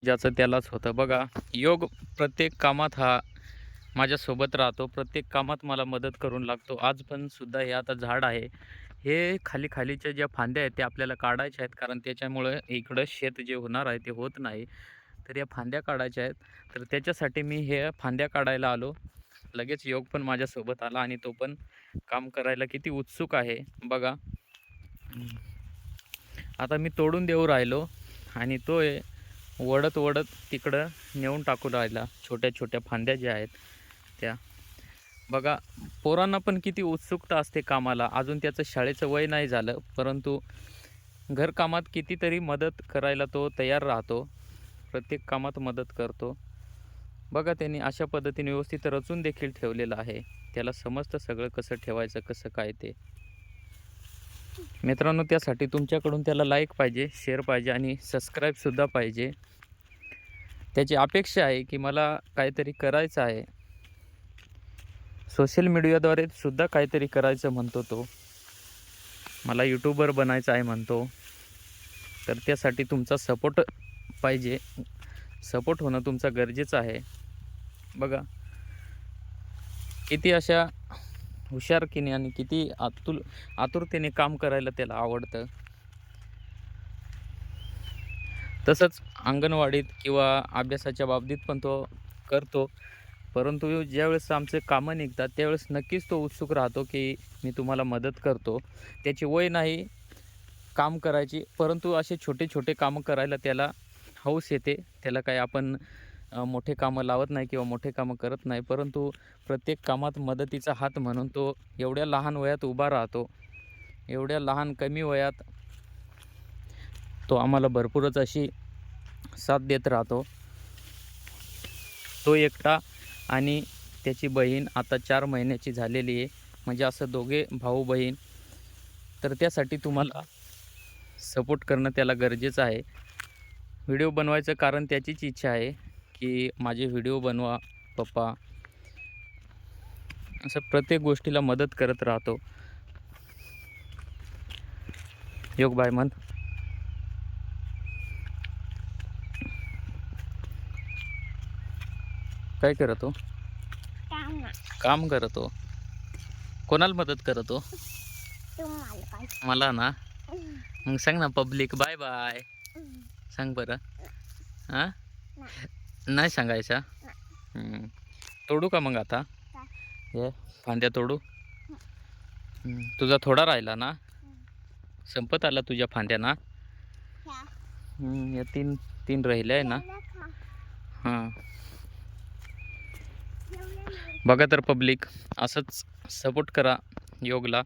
ज्याचं त्यालाच होतं. बघा, योग प्रत्येक कामात हा माझ्यासोबत राहतो. प्रत्येक कामात मला मदत करून लागतो. आज पण सुद्धा हे आता झाड आहे. हे खाली-खालीच्या ज्या फांद्या आहेत, त्या आपल्याला काढायच्या आहेत. कारण त्याच्यामुळं इकडं शेत जे होणार आहे, ते होत नाही. तर या फांद्या काढायच्या आहेत. तर त्याच्यासाठी मी हे फांद्या काढायला आलो. लगेच योग पण माझ्यासोबत आला आणि तो पण काम करायला किती उत्सुक आहे बघा. आता मी तोडून देऊ राहिलो आणि तो आहे वडत-वडत तिकडं नेऊन टाकू राहिला. छोट्या-छोट्या फांद्या ज्या आहेत त्या. बघा, पोरांना पण किती उत्सुकता असते कामाला. अजून त्याचं शाळेचं वय नाही झालं, परंतु घरकामात कितीतरी मदत करायला तो तयार राहतो. प्रत्येक कामात मदत करतो. बघा, त्यांनी अशा पद्धतीने व्यवस्थित रचून देखील ठेवलेलं आहे. त्याला समजतं सगळं कसं ठेवायचं, कसं काय ते. मित्रांनो, त्यासाठी तुमच्याकडून त्याला लाईक पाहिजे, शेअर पाहिजे आणि सबस्क्राईबसुद्धा पाहिजे. त्याची अपेक्षा आहे की मला काहीतरी करायचं आहे. सोशल मीडियाद्वारे सुद्धा काहीतरी करायचं म्हणतो तो. मला यूट्यूबर बनायचं आहे म्हणतो. तर त्यासाठी तुमचा सपोर्ट पाहिजे. सपोर्ट होणं तुमचं गरजेचं आहे. बघा, किती अशा हुशारकीने आणि किती आतुरतेने काम करायला त्याला आवडतं. तसंच अंगणवाडीत किंवा अभ्यासाच्या बाबतीत पण तो करतो. परंतु ज्यावेळेस आमचे कामं निघतात त्यावेळेस नक्कीच तो उत्सुक राहतो, की मी तुम्हाला मदत करतो. त्याची वय नाही काम करायची, परंतु असे छोटे-छोटे कामं करायला त्याला हौस येते. त्याला काही आपण मोठे कामं लावत नाही किंवा मोठे कामं करत नाही. परंतु प्रत्येक कामात मदतीचा हात म्हणून तो एवढ्या लहान वयात उभा राहतो. एवढ्या लहान कमी वयात तो आम्हाला भरपूरच अशी साथ देत राहतो. तो एकटा आणि त्याची बहीण आता 4 महिन्याची झालेली आहे. म्हणजे असं दोघे भाऊ-बहीण. तर त्यासाठी तुम्हाला सपोर्ट करणं त्याला गरजेचं आहे. व्हिडिओ बनवायचं कारण त्याचीच इच्छा आहे, की माझे व्हिडिओ बनवा पप्पा. असं प्रत्येक गोष्टीला मदत करत राहतो. योग बाय म्हण. काय करतो? काम काम करतो. कोणाला मदत करतो? तुम्हाला काय मला ना? मग सांग ना पब्लिक बाय बाय. सांग बरं. हां? नाही सांगायचा? तोडू का मग आता? हे फांद्या तोडू? तुझा थोडा राहिला ना? संपत आला तुझ्या फांद्या ना? या 3 राहिल्या आहे ना? हां. बघा तर पब्लिक, असंच सपोर्ट करा योगला.